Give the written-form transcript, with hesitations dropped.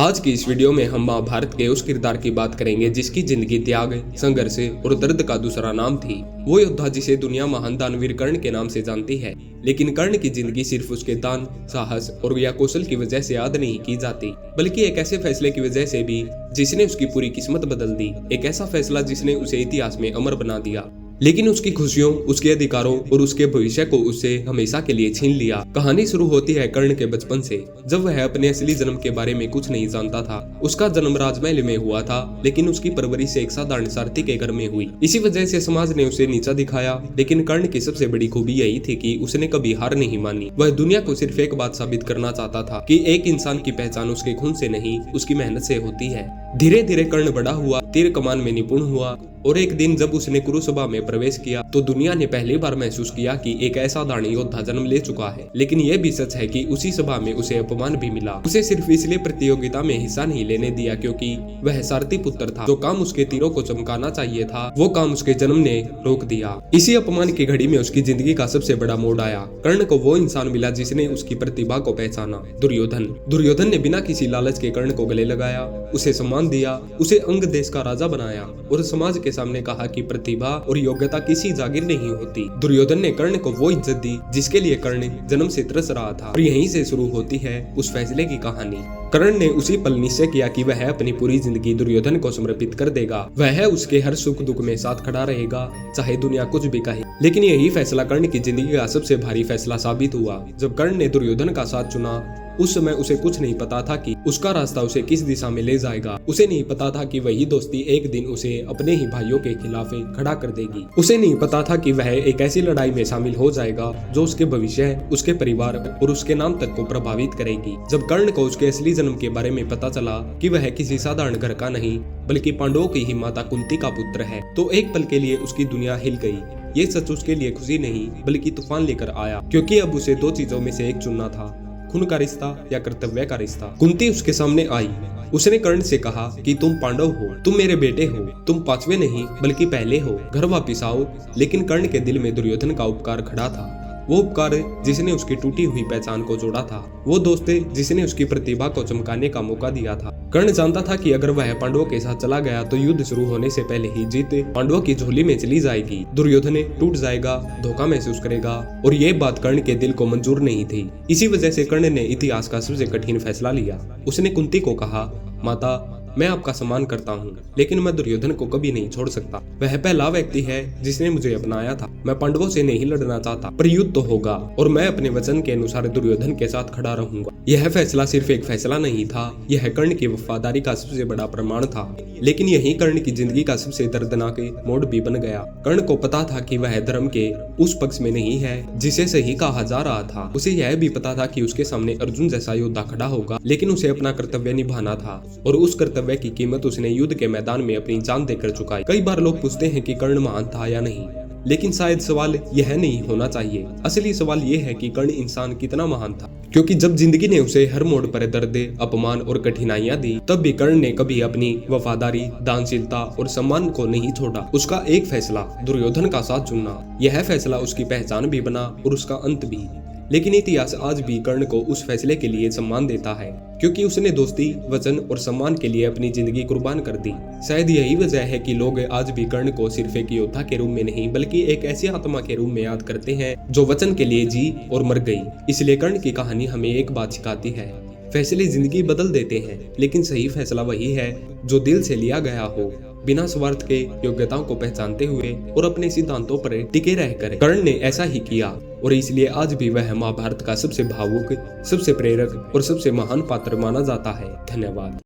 आज की इस वीडियो में हम महाभारत के उस किरदार की बात करेंगे जिसकी जिंदगी त्याग, संघर्ष और दर्द का दूसरा नाम थी। वो योद्धा जिसे दुनिया महान दानवीर कर्ण के नाम से जानती है, लेकिन कर्ण की जिंदगी सिर्फ उसके दान, साहस और या कौशल की वजह से याद नहीं की जाती, बल्कि एक ऐसे फैसले की वजह से भी जिसने उसकी पूरी किस्मत बदल दी। एक ऐसा फैसला जिसने उसे इतिहास में अमर बना दिया, लेकिन उसकी खुशियों, उसके अधिकारों और उसके भविष्य को उससे हमेशा के लिए छीन लिया। कहानी शुरू होती है कर्ण के बचपन से, जब वह अपने असली जन्म के बारे में कुछ नहीं जानता था। उसका जन्म राजमहल में हुआ था, लेकिन उसकी परवरिश एक साधारण सारथी के घर में हुई। इसी वजह से समाज ने उसे नीचा दिखाया, लेकिन कर्ण की सबसे बड़ी खूबी यही थी कि उसने कभी हार नहीं मानी। वह दुनिया को सिर्फ एक बात साबित करना चाहता था कि एक इंसान की पहचान उसके खून से नहीं, उसकी मेहनत से होती है। धीरे धीरे कर्ण बड़ा हुआ, तीर कमान में निपुण हुआ, और एक दिन जब उसने कुरुसभा में प्रवेश किया तो दुनिया ने पहली बार महसूस किया कि एक ऐसा दानी योद्धा जन्म ले चुका है। लेकिन यह भी सच है कि उसी सभा में उसे अपमान भी मिला। उसे सिर्फ इसलिए प्रतियोगिता में हिस्सा नहीं लेने दिया क्योंकि वह सारथी पुत्र था। जो काम उसके तीरों को चमकाना चाहिए था, वो काम उसके जन्म ने रोक दिया। इसी अपमान की घड़ी में उसकी जिंदगी का सबसे बड़ा मोड़ आया। कर्ण को वो इंसान मिला जिसने उसकी प्रतिभा को पहचाना, दुर्योधन ने बिना किसी लालच के कर्ण को गले लगाया, उसे सम्मान दिया, उसे अंग देश का राजा बनाया और समाज के सामने कहा कि प्रतिभा और योग्यता किसी जागीर नहीं होती। दुर्योधन ने कर्ण को वो इज्जत दी जिसके लिए कर्ण जन्म से तरस रहा था, और यहीं से शुरू होती है उस फैसले की कहानी। कर्ण ने उसी पल निश्चय किया कि वह अपनी पूरी जिंदगी दुर्योधन को समर्पित कर देगा। वह उसके हर सुख दुख में साथ खड़ा रहेगा, चाहे दुनिया कुछ भी कहे। लेकिन यही फैसला कर्ण की जिंदगी का सबसे भारी फैसला साबित हुआ। जब कर्ण ने दुर्योधन का साथ चुना, उस समय उसे कुछ नहीं पता था कि उसका रास्ता उसे किस दिशा में ले जाएगा। उसे नहीं पता था कि वही दोस्ती एक दिन उसे अपने ही भाइयों के खिलाफ खड़ा कर देगी। उसे नहीं पता था कि वह एक ऐसी लड़ाई में शामिल हो जाएगा जो उसके भविष्य, उसके परिवार और उसके नाम तक को प्रभावित करेगी। जब कर्ण को उसके असली जन्म के बारे में पता चला कि वह किसी साधारण घर का नहीं, बल्कि पांडवों की ही माता कुंती का पुत्र है, तो एक पल के लिए उसकी दुनिया हिल गई। ये सच उसके लिए खुशी नहीं, बल्कि तूफान लेकर आया, क्योंकि अब उसे दो चीजों में से एक चुनना था, खून का रिश्ता या कर्तव्य का रिश्ता। कुंती उसके सामने आई। उसने कर्ण से कहा कि तुम पांडव हो, तुम मेरे बेटे हो, तुम पांचवे नहीं बल्कि पहले हो, घर वापिस आओ। लेकिन कर्ण के दिल में दुर्योधन का उपकार खड़ा था, वो उपकार जिसने उसकी टूटी हुई पहचान को जोड़ा था, वो दोस्त जिसने उसकी प्रतिभा को चमकाने का मौका दिया था। कर्ण जानता था कि अगर वह पांडवों के साथ चला गया तो युद्ध शुरू होने से पहले ही जीत पांडवों की झोली में चली जाएगी। दुर्योधन टूट जाएगा, धोखा महसूस करेगा, और ये बात कर्ण के दिल को मंजूर नहीं थी। इसी वजह से कर्ण ने इतिहास का सबसे कठिन फैसला लिया। उसने कुंती को कहा, माता, मैं आपका सम्मान करता हूँ, लेकिन मैं दुर्योधन को कभी नहीं छोड़ सकता। वह पहला व्यक्ति है जिसने मुझे अपनाया था। मैं पांडवों से नहीं लड़ना चाहता, पर युद्ध तो होगा, और मैं अपने वचन के अनुसार दुर्योधन के साथ खड़ा रहूंगा। यह फैसला सिर्फ एक फैसला नहीं था, यह कर्ण की वफादारी का सबसे बड़ा प्रमाण था। लेकिन यही कर्ण की जिंदगी का सबसे दर्दनाक मोड़ भी बन गया। कर्ण को पता था कि वह धर्म के उस पक्ष में नहीं है जिसे सही कहा जा रहा था। उसे यह भी पता था कि उसके सामने अर्जुन जैसा योद्धा खड़ा होगा, लेकिन उसे अपना कर्तव्य निभाना था, और उस कर्तव्य की कीमत उसने युद्ध के मैदान में अपनी जान देकर चुकाई। कई बार लोग पूछते हैं कि कर्ण महान था या नहीं, लेकिन शायद सवाल यह नहीं होना चाहिए। असली सवाल यह है कि कर्ण इंसान कितना महान था, क्योंकि जब जिंदगी ने उसे हर मोड़ पर दर्द, अपमान और कठिनाइयां दी, तब भी कर्ण ने कभी अपनी वफादारी, दानशीलता और सम्मान को नहीं छोड़ा। उसका एक फैसला, दुर्योधन का साथ चुनना, यह फैसला उसकी पहचान भी बना और उसका अंत भी। लेकिन इतिहास आज भी कर्ण को उस फैसले के लिए सम्मान देता है, क्योंकि उसने दोस्ती, वचन और सम्मान के लिए अपनी जिंदगी कुर्बान कर दी। शायद यही वजह है कि लोग आज भी कर्ण को सिर्फ एक योद्धा के रूप में नहीं, बल्कि एक ऐसी आत्मा के रूप में याद करते हैं जो वचन के लिए जी और मर गई। इसलिए कर्ण की कहानी हमें एक बात सिखाती है, फैसले जिंदगी बदल देते हैं, लेकिन सही फैसला वही है जो दिल से लिया गया हो, बिना स्वार्थ के, योग्यताओं को पहचानते हुए और अपने सिद्धांतों पर टिके रहकर। कर्ण ने ऐसा ही किया, और इसलिए आज भी वह महाभारत का सबसे भावुक, सबसे प्रेरक और सबसे महान पात्र माना जाता है। धन्यवाद।